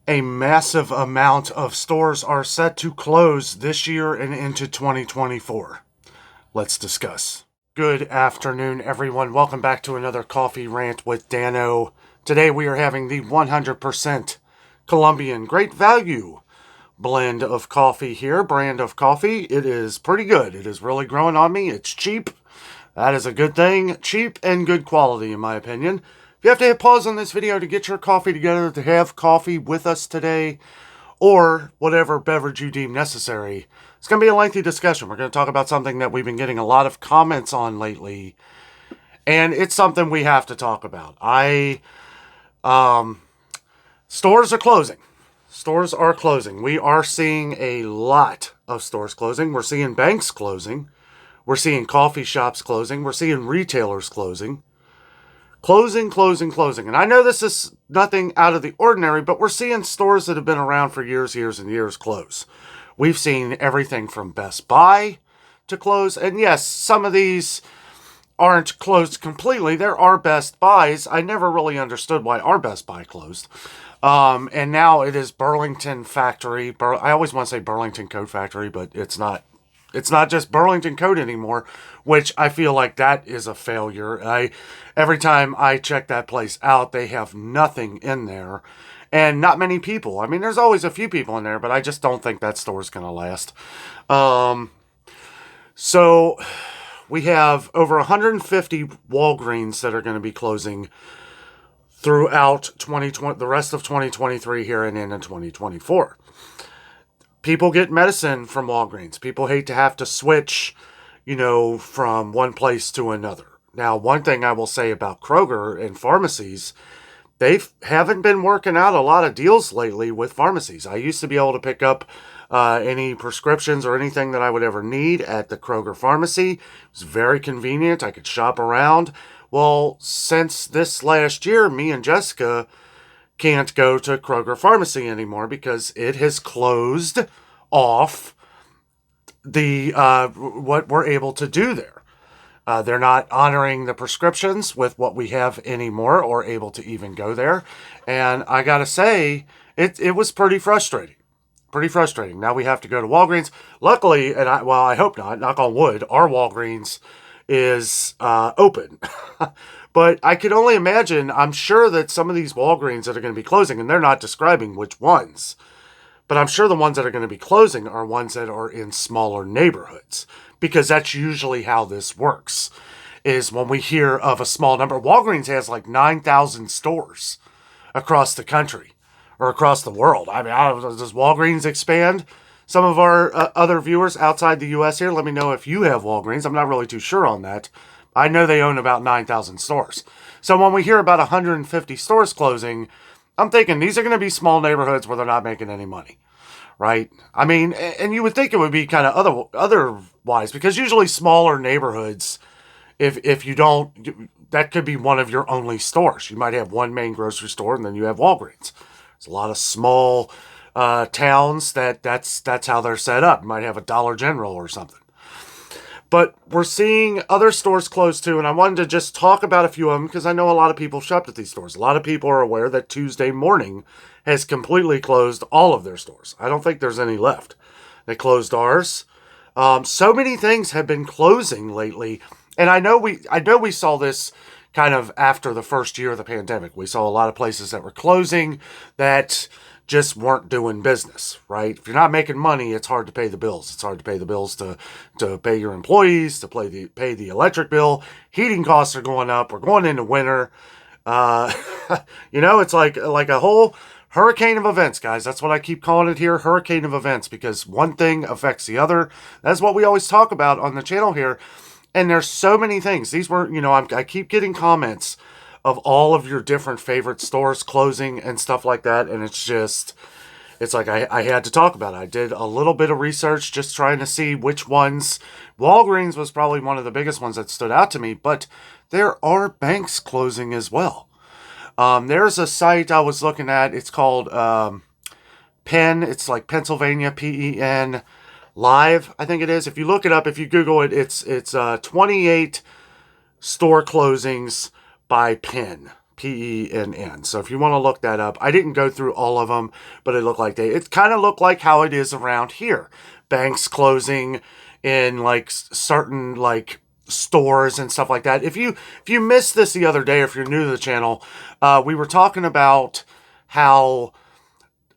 A massive amount of stores are set to close this year and into 2024. Let's discuss. Good afternoon, everyone. Welcome back to another Coffee Rant with Dano. Today we are having the 100% Colombian Great Value blend of coffee here, brand of coffee. It is pretty good. It is really growing on me. It's cheap. That is a good thing. Cheap and good quality, in my opinion. If you have to hit pause on this video to get your coffee together, to have coffee with us today, or whatever beverage you deem necessary, it's going to be a lengthy discussion. We're going to talk about something that we've been getting a lot of comments on lately, and it's something we have to talk about. Stores are closing. Stores are closing. We are seeing a lot of stores closing. We're seeing banks closing. We're seeing coffee shops closing. We're seeing retailers closing. Closing. And I know this is nothing out of the ordinary, but we're seeing stores that have been around for years and years close. We've seen everything from Best Buy to close. And yes, some of these aren't closed completely. There are Best Buys. I never really understood why our Best Buy closed. And now it is Burlington Factory. I always want to say Burlington Coat Factory, but it's not. It's not just Burlington Coat anymore, which I feel like that is a failure. Every time I check that place out, they have nothing in there and not many people. I mean, there's always a few people in there, but I just don't think that store's going to last. So we have over 150 Walgreens that are going to be closing throughout 2020, the rest of 2023 here and into 2024. People get medicine from Walgreens. People hate to have to switch, from one place to another. Now, one thing I will say about Kroger and pharmacies, they haven't been working out a lot of deals lately with pharmacies. I used to be able to pick up any prescriptions or anything that I would ever need at the Kroger pharmacy. It was very convenient. I could shop around. Well, since this last year, me and Jessica can't go to Kroger Pharmacy anymore because it has closed off the what we're able to do there. They're not honoring the prescriptions with what we have anymore or able to even go there. And I got to say, it was pretty frustrating. Pretty frustrating. Now we have to go to Walgreens. Luckily, I hope not, knock on wood, our Walgreens is open. But I could only imagine, I'm sure that some of these Walgreens that are going to be closing, and they're not describing which ones, but I'm sure the ones that are going to be closing are ones that are in smaller neighborhoods, because that's usually how this works, is when we hear of a small number. Walgreens has like 9,000 stores across the country, or across the world. I mean, does Walgreens expand? Some of our other viewers outside the U.S. here, let me know if you have Walgreens. I'm not really too sure on that. I know they own about 9,000 stores. So when we hear about 150 stores closing, I'm thinking these are going to be small neighborhoods where they're not making any money, right? I mean, and you would think it would be kind of otherwise, because usually smaller neighborhoods, if you don't, that could be one of your only stores. You might have one main grocery store and then you have Walgreens. There's a lot of small towns that's how they're set up. You might have a Dollar General or something. But we're seeing other stores close too, and I wanted to just talk about a few of them because I know a lot of people shopped at these stores. A lot of people are aware that Tuesday Morning has completely closed all of their stores. I don't think there's any left. They closed ours. So many things have been closing lately, and I know we saw this kind of after the first year of the pandemic. We saw a lot of places that were closing that just weren't doing business, right? If you're not making money, it's hard to pay the bills. It's hard to pay the bills to pay your employees, to pay the electric bill. Heating costs are going up. We're going into winter. It's like a whole hurricane of events, guys. That's what I keep calling it here, hurricane of events, because one thing affects the other. That's what we always talk about on the channel here. And there's so many things. These were, I keep getting comments of all of your different favorite stores closing and stuff like that. And it's like I had to talk about it. I did a little bit of research just trying to see which ones. Walgreens was probably one of the biggest ones that stood out to me, but there are banks closing as well. There's a site I was looking at. It's called Penn. It's like Pennsylvania, PEN Live, I think it is. If you look it up, if you Google it, it's 28 store closings by Penn. PENN. So if you want to look that up, I didn't go through all of them, but it kind of looked like how it is around here. Banks closing in like certain like stores and stuff like that. If you missed this the other day, or if you're new to the channel, we were talking about how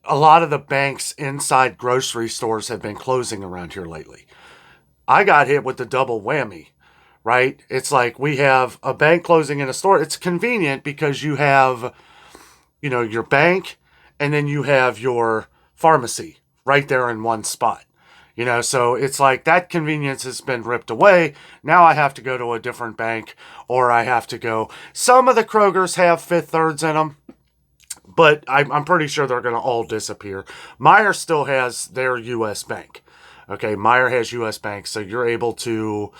a lot of the banks inside grocery stores have been closing around here lately. I got hit with the double whammy, right? It's like we have a bank closing in a store. It's convenient because you have, your bank and then you have your pharmacy right there in one spot. So it's like that convenience has been ripped away. Now I have to go to a different bank, or I have to go. Some of the Krogers have Fifth Thirds in them, but I'm pretty sure they're going to all disappear. Meijer still has their U.S. bank. Okay, Meijer has U.S. bank, so you're able to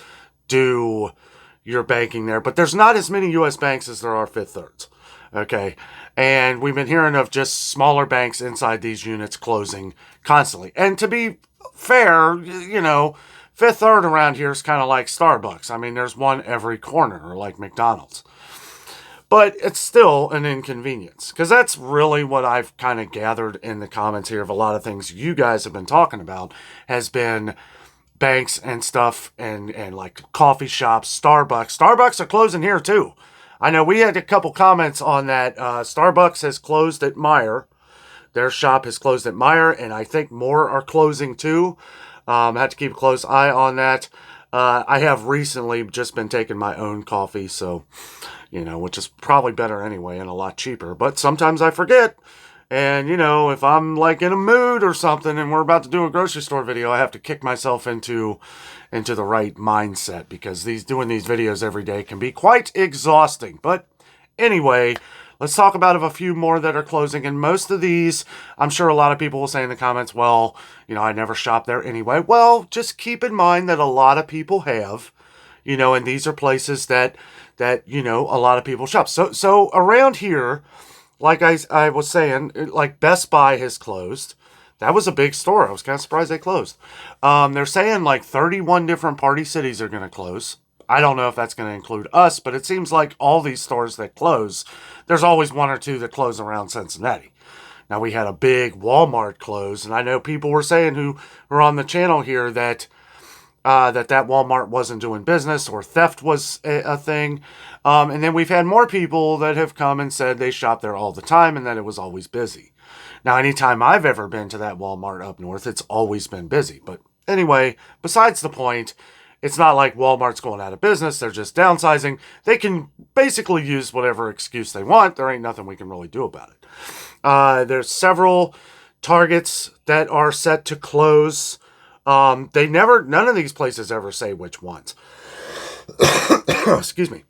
do your banking there. But there's not as many U.S. banks as there are Fifth Thirds. Okay, and we've been hearing of just smaller banks inside these units closing constantly. And to be fair, Fifth Third around here is kind of like Starbucks. I mean, there's one every corner, or like McDonald's. But it's still an inconvenience, because that's really what I've kind of gathered in the comments here of a lot of things you guys have been talking about, has been banks and stuff, and like coffee shops, Starbucks. Starbucks are closing here too. I know we had a couple comments on that. Starbucks has closed at Meijer. Their shop has closed at Meijer, and I think more are closing too. I have to keep a close eye on that. I have recently just been taking my own coffee, so, which is probably better anyway and a lot cheaper. But sometimes I forget. And, if I'm like in a mood or something and we're about to do a grocery store video, I have to kick myself into the right mindset, because doing these videos every day can be quite exhausting. But anyway, let's talk about a few more that are closing. And most of these, I'm sure a lot of people will say in the comments, well, I never shop there anyway. Well, just keep in mind that a lot of people have, and these are places that a lot of people shop. So around here, like I was saying, like Best Buy has closed. That was a big store. I was kind of surprised they closed. They're saying like 31 different Party Cities are going to close. I don't know if that's going to include us, but it seems like all these stores that close, there's always one or two that close around Cincinnati. Now, we had a big Walmart close, and I know people were saying who were on the channel here that that Walmart wasn't doing business, or theft was a thing. And then we've had more people that have come and said they shop there all the time and that it was always busy. Now, anytime I've ever been to that Walmart up north, it's always been busy. But anyway, besides the point, it's not like Walmart's going out of business. They're just downsizing. They can basically use whatever excuse they want. There ain't nothing we can really do about it. There's several Targets that are set to close. None of these places ever say which ones. Excuse me.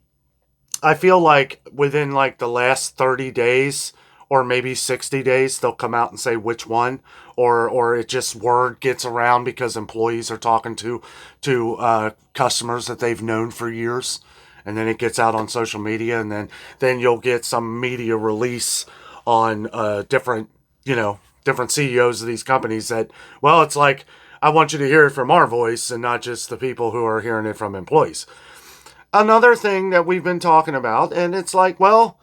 I feel like within like the last 30 days or maybe 60 days, they'll come out and say which one, or it just word gets around because employees are talking to customers that they've known for years, and then it gets out on social media, and then you'll get some media release on different CEOs of these companies that, well, it's like, I want you to hear it from our voice and not just the people who are hearing it from employees. Another thing that we've been talking about, and it's like, well,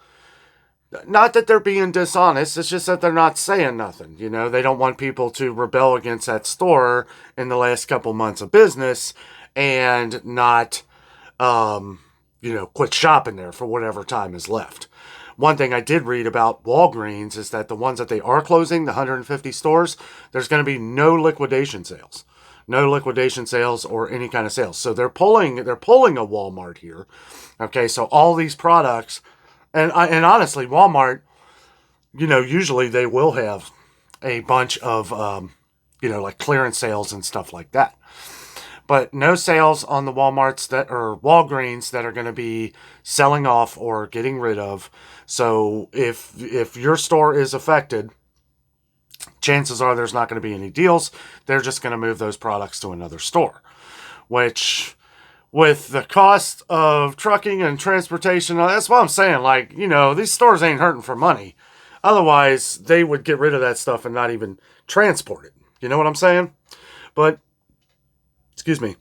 not that they're being dishonest, it's just that they're not saying nothing. They don't want people to rebel against that store in the last couple months of business and not, quit shopping there for whatever time is left. One thing I did read about Walgreens is that the ones that they are closing, the 150 stores, there's going to be no liquidation sales. No liquidation sales or any kind of sales. So they're pulling a Walmart here. Okay, so all these products, and honestly, Walmart, usually they will have a bunch of, like clearance sales and stuff like that. But no sales on the Walmarts or Walgreens that are going to be selling off or getting rid of. So if your store is affected, chances are there's not going to be any deals. They're just going to move those products to another store, which, with the cost of trucking and transportation, that's what I'm saying. Like, these stores ain't hurting for money. Otherwise, they would get rid of that stuff and not even transport it. You know what I'm saying? But, excuse me.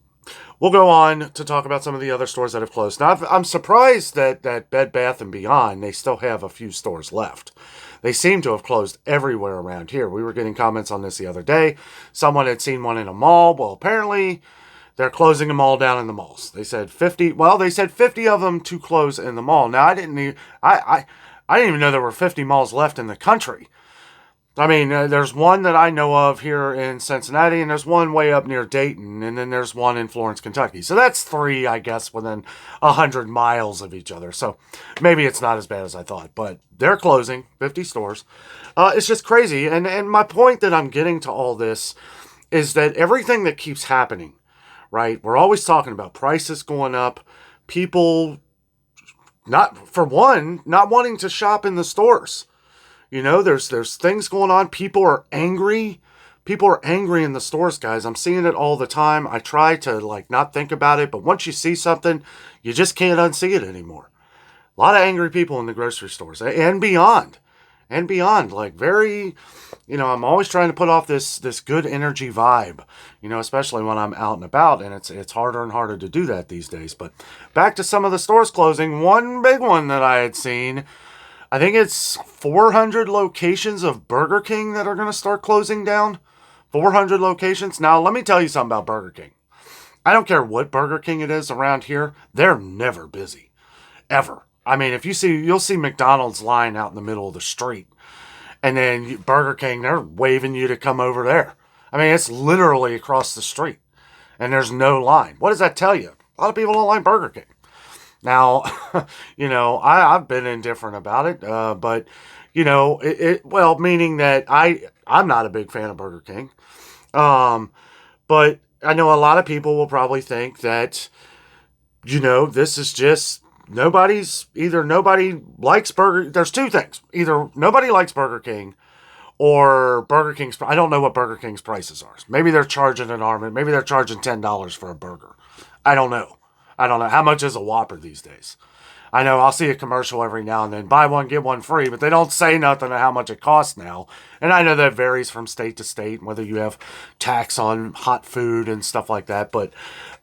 we'll go on to talk about some of the other stores that have closed. Now, I'm surprised that Bed Bath & Beyond, they still have a few stores left. They seem to have closed everywhere around here. We were getting comments on this the other day. Someone had seen one in a mall. Well, apparently they're closing them all down in the malls. They said 50. Well, they said 50 of them to close in the mall. Now, I didn't even know there were 50 malls left in the country. I mean, there's one that I know of here in Cincinnati, and there's one way up near Dayton, and then there's one in Florence, Kentucky. So that's three, I guess, within 100 miles of each other. So maybe it's not as bad as I thought, but they're closing 50 stores. It's just crazy. And my point that I'm getting to all this is that everything that keeps happening, right? We're always talking about prices going up, people, not wanting to shop in the stores. You know, there's things going on. People are angry. People are angry in the stores, guys. I'm seeing it all the time. I try to not think about it, but once you see something, you just can't unsee it anymore. A lot of angry people in the grocery stores and beyond. And beyond. Very, I'm always trying to put off this good energy vibe, especially when I'm out and about, and it's harder and harder to do that these days. But back to some of the stores closing. One big one that I had seen, I think it's 400 locations of Burger King that are going to start closing down. 400 locations. Now, let me tell you something about Burger King. I don't care what Burger King it is around here. They're never busy. Ever. I mean, you'll see McDonald's line out in the middle of the street. And then Burger King, they're waving you to come over there. I mean, it's literally across the street. And there's no line. What does that tell you? A lot of people don't like Burger King. Now, I've been indifferent about it, but, meaning that I'm not a big fan of Burger King. But I know a lot of people will probably think that, this is just nobody likes Burger. There's two things. Either nobody likes Burger King or Burger King's. I don't know what Burger King's prices are. Maybe they're charging an arm. Maybe they're charging $10 for a burger. I don't know. How much is a Whopper these days. I know I'll see a commercial every now and then. Buy one, get one free. But they don't say nothing on how much it costs now. And I know that varies from state to state, whether you have tax on hot food and stuff like that. But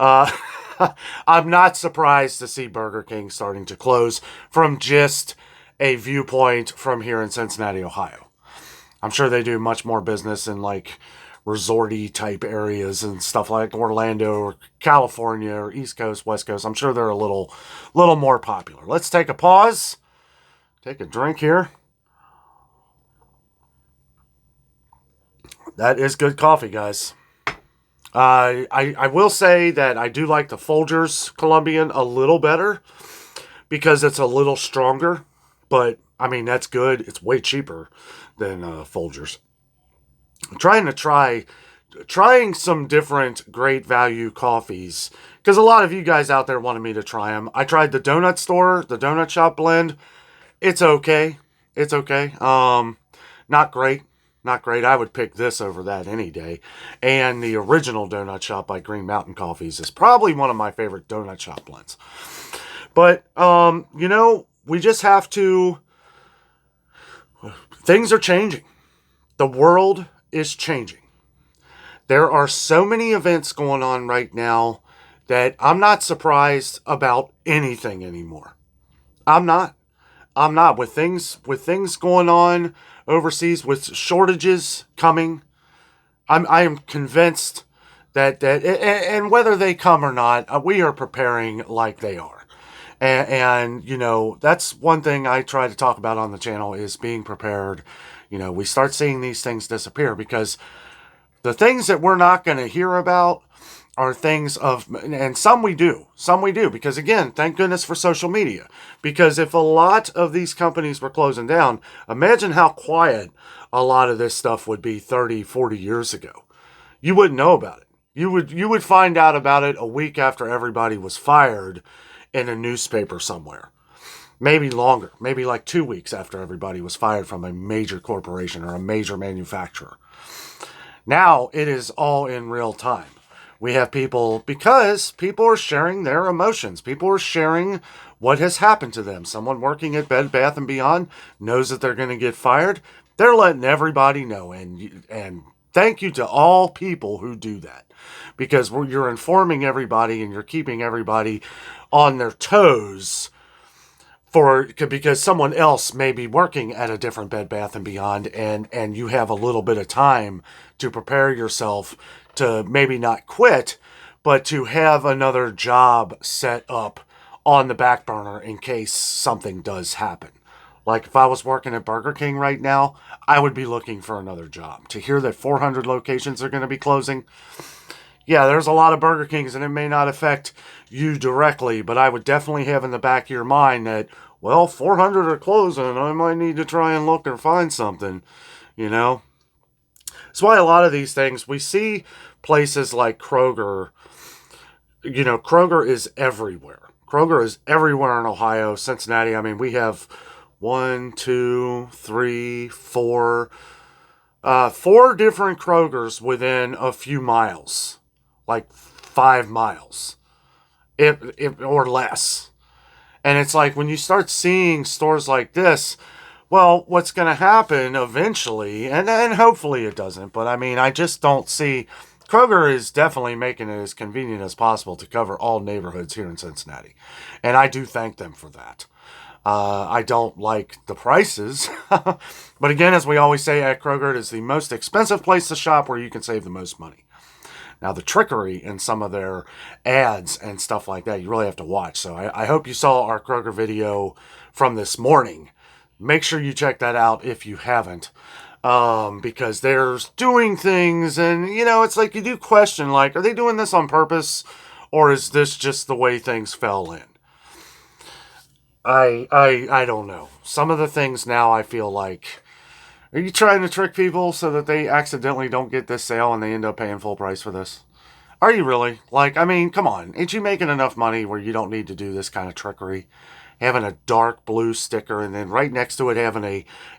I'm not surprised to see Burger King starting to close from just a viewpoint from here in Cincinnati, Ohio. I'm sure they do much more business in resorty type areas and stuff like Orlando or California or East Coast, West Coast. I'm sure they're a little more popular. Let's take a pause. Take a drink here. That is good coffee, guys. I will say that I do like the Folgers Colombian a little better because it's a little stronger. But, I mean, that's good. It's way cheaper than Folgers. I'm trying some different great value coffees because a lot of you guys out there wanted me to try them. I tried the donut shop blend. It's okay. Not great. I would pick this over that any day. And the original donut shop by Green Mountain Coffees is probably one of my favorite donut shop blends. But, we just have to, things are changing. The world is changing. There are so many events going on right now that I'm not surprised about anything anymore. I'm not with things going on overseas, with shortages coming. I am convinced that and whether they come or not, we are preparing like they are. And that's one thing I try to talk about on the channel is being prepared. We start seeing these things disappear because the things that we're not going to hear about are things and some we do, because again, thank goodness for social media, because if a lot of these companies were closing down, imagine how quiet a lot of this stuff would be 30, 40 years ago. You wouldn't know about it. You would find out about it a week after everybody was fired in a newspaper somewhere. Maybe longer, maybe 2 weeks after everybody was fired from a major corporation or a major manufacturer. Now it is all in real time. We have because people are sharing their emotions. People are sharing what has happened to them. Someone working at Bed Bath & Beyond knows that they're going to get fired. They're letting everybody know. And thank you to all people who do that, because you're informing everybody and you're keeping everybody on their toes because someone else may be working at a different Bed Bath and Beyond, and you have a little bit of time to prepare yourself to maybe not quit, but to have another job set up on the back burner in case something does happen. Like if I was working at Burger King right now, I would be looking for another job. To hear that 400 locations are going to be closing, yeah, there's a lot of Burger Kings, and it may not affect you directly, but I would definitely have in the back of your mind that, well, 400 are closing. I might need to try and look or find something, you know? That's why a lot of these things, we see places like Kroger. Kroger is everywhere. Kroger is everywhere in Ohio, Cincinnati. I mean, we have one, two, three, four, four different Krogers within a few miles, like 5 miles, if or less. And it's like when you start seeing stores like this, well, what's going to happen eventually, and hopefully it doesn't, but I mean, I just don't see. Kroger is definitely making it as convenient as possible to cover all neighborhoods here in Cincinnati. And I do thank them for that. I don't like the prices. But again, as we always say at Kroger, it is the most expensive place to shop where you can save the most money. Now, the trickery in some of their ads and stuff like that, you really have to watch. So I hope you saw our Kroger video from this morning. Make sure you check that out if you haven't. Because they're doing things, and, it's like you do question, like, are they doing this on purpose, or is this just the way things fell in? I don't know. Some of the things now I feel like, are you trying to trick people so that they accidentally don't get this sale and they end up paying full price for this? Are you really? Like, I mean, come on. Ain't you making enough money where you don't need to do this kind of trickery? Having a dark blue sticker and then right next to it having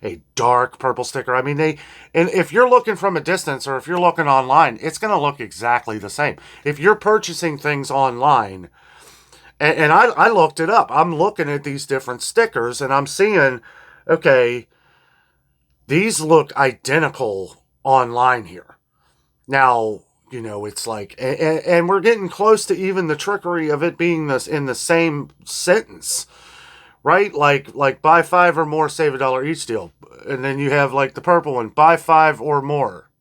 a dark purple sticker. I mean, and if you're looking from a distance or if you're looking online, it's going to look exactly the same. If you're purchasing things online, and I looked it up, I'm looking at these different stickers and I'm seeing, okay, these look identical online here. Now, it's like, and we're getting close to even the trickery of it being this in the same sentence, right? Like buy 5 or more, save $1 each deal. And then you have like the purple one, buy 5 or more.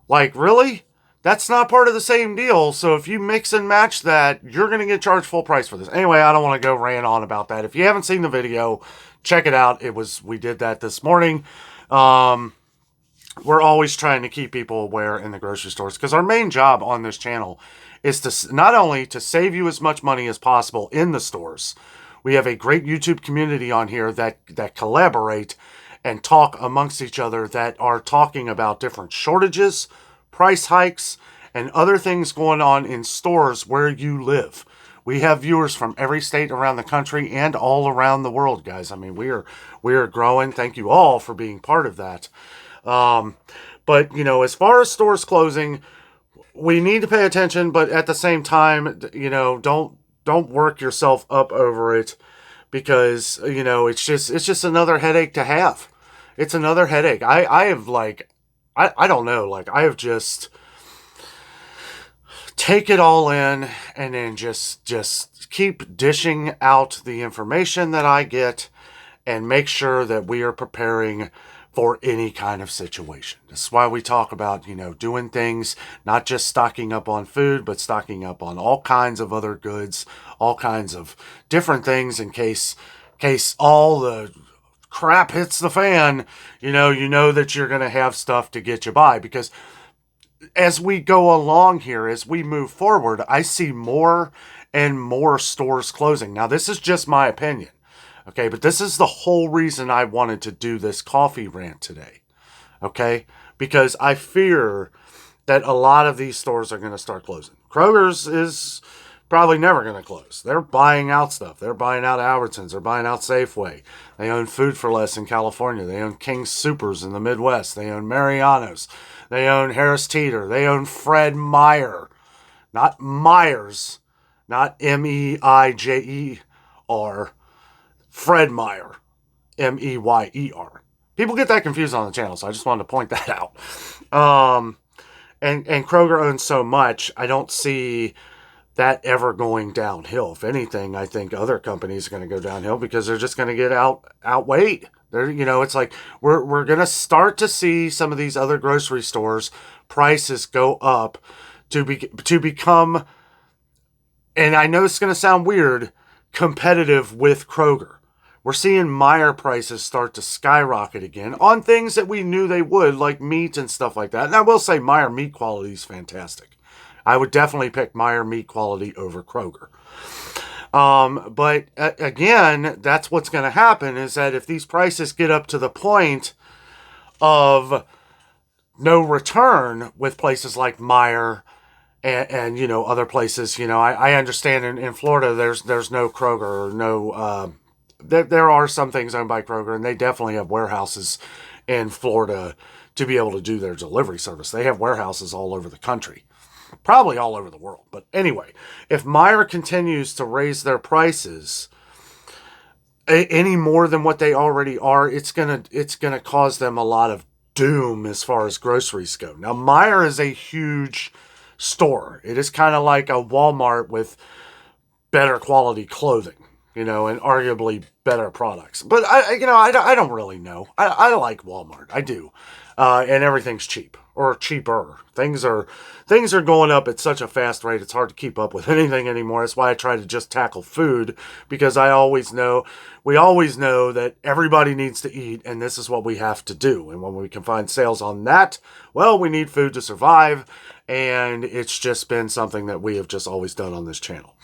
Like, really? That's not part of the same deal. So if you mix and match that, you're going to get charged full price for this. Anyway, I don't want to go rant on about that. If you haven't seen the video, check it out. We did that this morning. We're always trying to keep people aware in the grocery stores because our main job on this channel is to not only to save you as much money as possible in the stores. We have a great YouTube community on here that collaborate and talk amongst each other, that are talking about different shortages, price hikes, and other things going on in stores where you live. We have viewers from every state around the country and all around the world, guys. I mean, we are growing. Thank you all for being part of that. But, as far as stores closing, we need to pay attention, but at the same time, don't work yourself up over it because, it's just another headache to have. It's another headache. I have I don't know, I have just take it all in and then just keep dishing out the information that I get and make sure that we are preparing for any kind of situation. That's why we talk about, doing things, not just stocking up on food, but stocking up on all kinds of other goods, all kinds of different things in case all the crap hits the fan, you know that you're going to have stuff to get you by. Because as we go along here, as we move forward, I see more and more stores closing. Now, this is just my opinion. Okay, but this is the whole reason I wanted to do this coffee rant today. Okay, because I fear that a lot of these stores are going to start closing. Kroger's is probably never going to close. They're buying out stuff. They're buying out Albertsons. They're buying out Safeway. They own Food for Less in California. They own King Supers in the Midwest. They own Mariano's. They own Harris Teeter. They own Fred Meyer. Not Myers. Not Meijer. Fred Meyer, Meyer. People get that confused on the channel, so I just wanted to point that out. And Kroger owns so much, I don't see that ever going downhill. If anything, I think other companies are going to go downhill because they're just going to get outweighed. They're, it's like we're going to start to see some of these other grocery stores prices go up to become, and I know it's going to sound weird, competitive with Kroger. We're seeing Meijer prices start to skyrocket again on things that we knew they would, like meat and stuff like that. And I will say Meijer meat quality is fantastic. I would definitely pick Meijer meat quality over Kroger. But again, that's what's going to happen, is that if these prices get up to the point of no return with places like Meijer and other places, I understand in Florida there's no Kroger or no, there are some things owned by Kroger, and they definitely have warehouses in Florida to be able to do their delivery service. They have warehouses all over the country. Probably all over the world. But anyway, if Meijer continues to raise their prices any more than what they already are, it's gonna cause them a lot of doom as far as groceries go. Now, Meijer is a huge store. It is kind of like a Walmart with better quality clothing, and arguably better products. But I don't really know. I like Walmart. I do. And everything's cheap or cheaper. Things are going up at such a fast rate, it's hard to keep up with anything anymore. That's why I try to just tackle food, because we always know that everybody needs to eat, and this is what we have to do. And when we can find sales on that, well, we need food to survive, and it's just been something that we have just always done on this channel.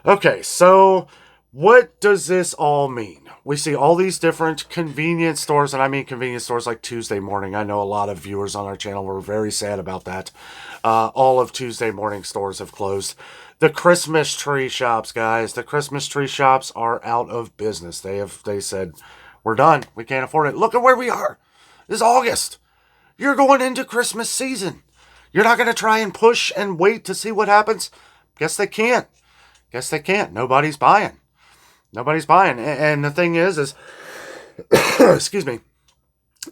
Okay, so what does this all mean? We see all these different convenience stores, and I mean convenience stores like Tuesday Morning. I know a lot of viewers on our channel were very sad about that. All of Tuesday Morning stores have closed. The Christmas tree shops, guys, the Christmas tree shops are out of business. They said, we're done. We can't afford it. Look at where we are. This is August. You're going into Christmas season. You're not going to try and push and wait to see what happens? Guess they can't. Nobody's buying. And the thing is excuse me,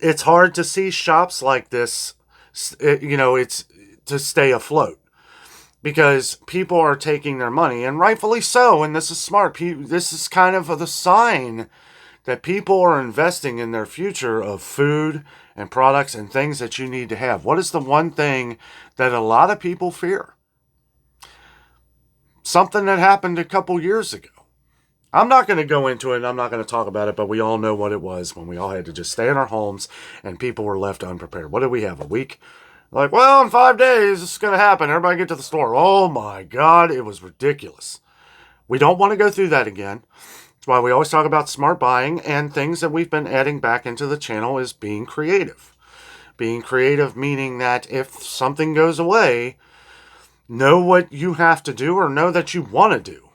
it's hard to see shops like this, it's to stay afloat, because people are taking their money, and rightfully so. And this is smart. This is kind of the sign that people are investing in their future of food and products and things that you need to have. What is the one thing that a lot of people fear? Something that happened a couple years ago. I'm not going to go into it. I'm not going to talk about it, but we all know what it was when we all had to just stay in our homes and people were left unprepared. What did we have? A week? Like, well, in 5 days, this is going to happen. Everybody get to the store. Oh my God, it was ridiculous. We don't want to go through that again. That's why we always talk about smart buying, and things that we've been adding back into the channel is being creative. Being creative meaning that if something goes away, know what you have to do, or know that you want to do.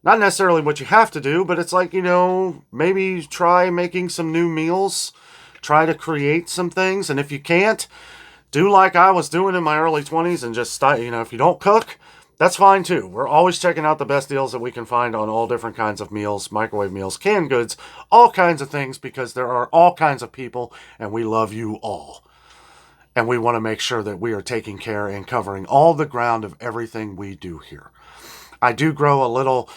Not necessarily what you have to do, but it's like, maybe try making some new meals. Try to create some things. And if you can't, do like I was doing in my early 20s and just start, if you don't cook, that's fine too. We're always checking out the best deals that we can find on all different kinds of meals, microwave meals, canned goods, all kinds of things, because there are all kinds of people, and we love you all. And we want to make sure that we are taking care and covering all the ground of everything we do here. I do grow a little,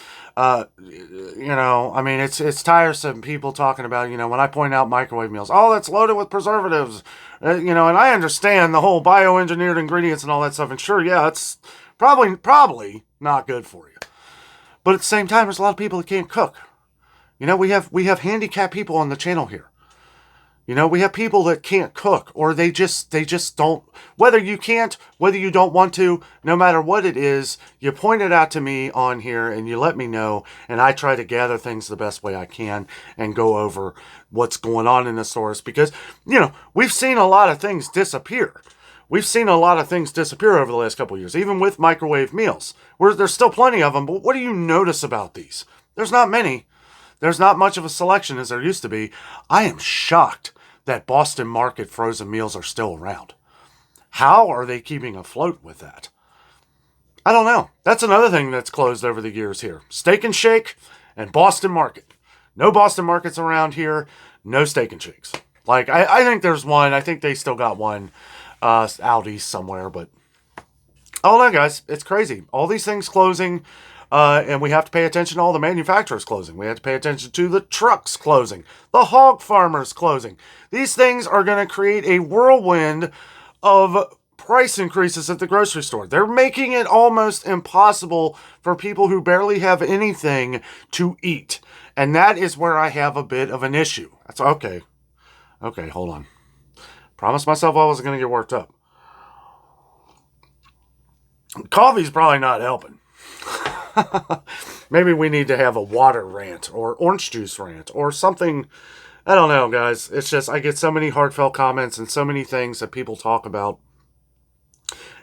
it's tiresome people talking about, when I point out microwave meals, oh, that's loaded with preservatives, and I understand the whole bioengineered ingredients and all that stuff. And sure, yeah, it's probably not good for you. But at the same time, there's a lot of people that can't cook. We have handicapped people on the channel here. We have people that can't cook, or they just don't, whether you can't, whether you don't want to, no matter what it is, you point it out to me on here and you let me know, and I try to gather things the best way I can and go over what's going on in the stores, because, we've seen a lot of things disappear. We've seen a lot of things disappear over the last couple of years, even with microwave meals. There's still plenty of them, but what do you notice about these? There's not many. There's not much of a selection as there used to be. I am shocked that Boston Market frozen meals are still around. How are they keeping afloat with that? I don't know. That's another thing that's closed over the years here. Steak and Shake and Boston Market. No Boston Markets around here. No Steak and Shakes. Like, I think there's one. I think they still got one out east somewhere. But, oh no, guys, it's crazy. All these things closing, and we have to pay attention to all the manufacturers closing. We have to pay attention to the trucks closing, the hog farmers closing. These things are going to create a whirlwind of price increases at the grocery store. They're making it almost impossible for people who barely have anything to eat. And that is where I have a bit of an issue. That's okay. Okay, hold on. Promised myself I wasn't going to get worked up. Coffee's probably not helping. Maybe we need to have a water rant or orange juice rant or something. I don't know, guys. It's just I get so many heartfelt comments and so many things that people talk about.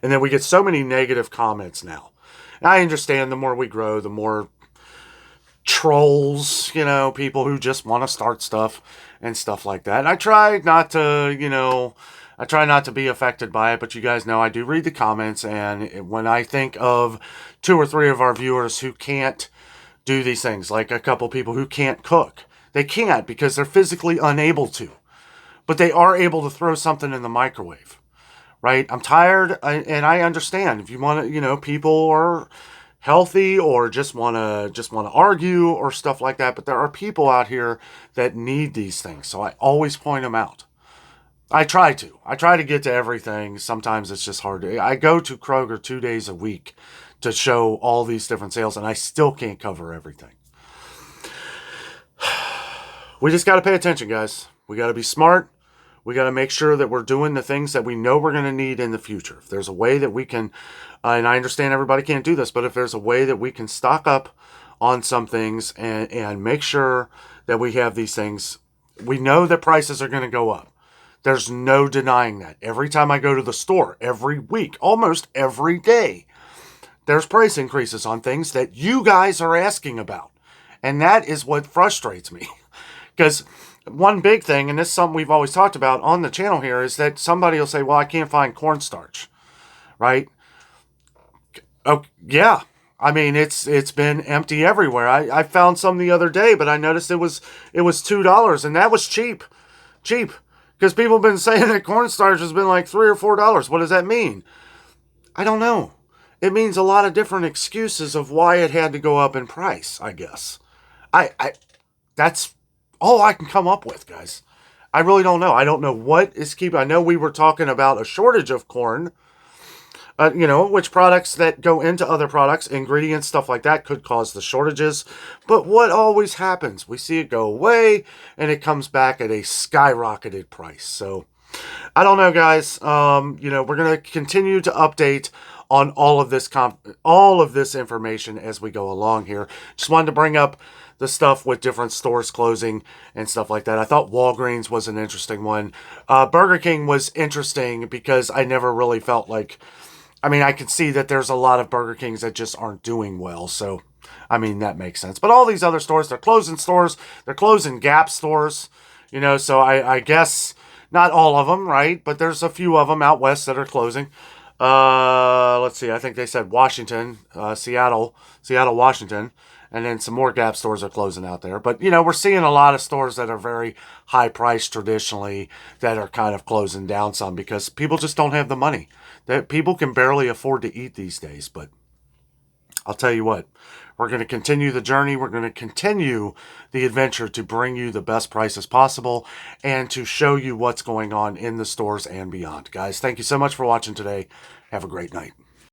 And then we get so many negative comments now. And I understand the more we grow, the more trolls, people who just want to start stuff and stuff like that. And I try not to, I try not to be affected by it, but you guys know I do read the comments. And when I think of 2 or 3 of our viewers who can't do these things, like a couple people who can't cook, they can't because they're physically unable to, but they are able to throw something in the microwave. Right? I'm tired, and I understand if you want to, people are healthy or just want to argue or stuff like that. But there are people out here that need these things, so I always point them out. I try to get to everything. Sometimes it's just hard to. I go to Kroger 2 days a week to show all these different sales, and I still can't cover everything. We just got to pay attention, guys. We got to be smart. We got to make sure that we're doing the things that we know we're going to need in the future. If there's a way that we can, and I understand everybody can't do this, but if there's a way that we can stock up on some things and make sure that we have these things, we know that prices are going to go up. There's no denying that. Every time I go to the store, every week, almost every day, there's price increases on things that you guys are asking about. And that is what frustrates me. Because one big thing, and this is something we've always talked about on the channel here, is that somebody will say, well, I can't find cornstarch, right? Oh, yeah. I mean, it's been empty everywhere. I found some the other day, but I noticed it was $2, and that was cheap. Because people have been saying that cornstarch has been like $3 or $4. What does that mean? I don't know. It means a lot of different excuses of why it had to go up in price, I guess. That's all I can come up with, guys. I really don't know. I don't know what is keeping. I know we were talking about a shortage of corn, which products that go into other products, ingredients, stuff like that could cause the shortages. But what always happens? We see it go away and it comes back at a skyrocketed price. So I don't know, guys. We're going to continue to update on all of this information as we go along here. Just wanted to bring up the stuff with different stores closing and stuff like that. I thought Walgreens was an interesting one. Burger King was interesting because I never really felt like, I can see that there's a lot of Burger Kings that just aren't doing well. So, that makes sense. But all these other stores, they're closing stores. They're closing Gap stores, so I guess not all of them, right? But there's a few of them out west that are closing. Let's see. I think they said Washington, Seattle, Washington. And then some more Gap stores are closing out there. But, we're seeing a lot of stores that are very high priced traditionally that are kind of closing down some because people just don't have the money. That people can barely afford to eat these days. But I'll tell you what, we're going to continue the journey. We're going to continue the adventure to bring you the best prices possible and to show you what's going on in the stores and beyond. Guys, thank you so much for watching today. Have a great night.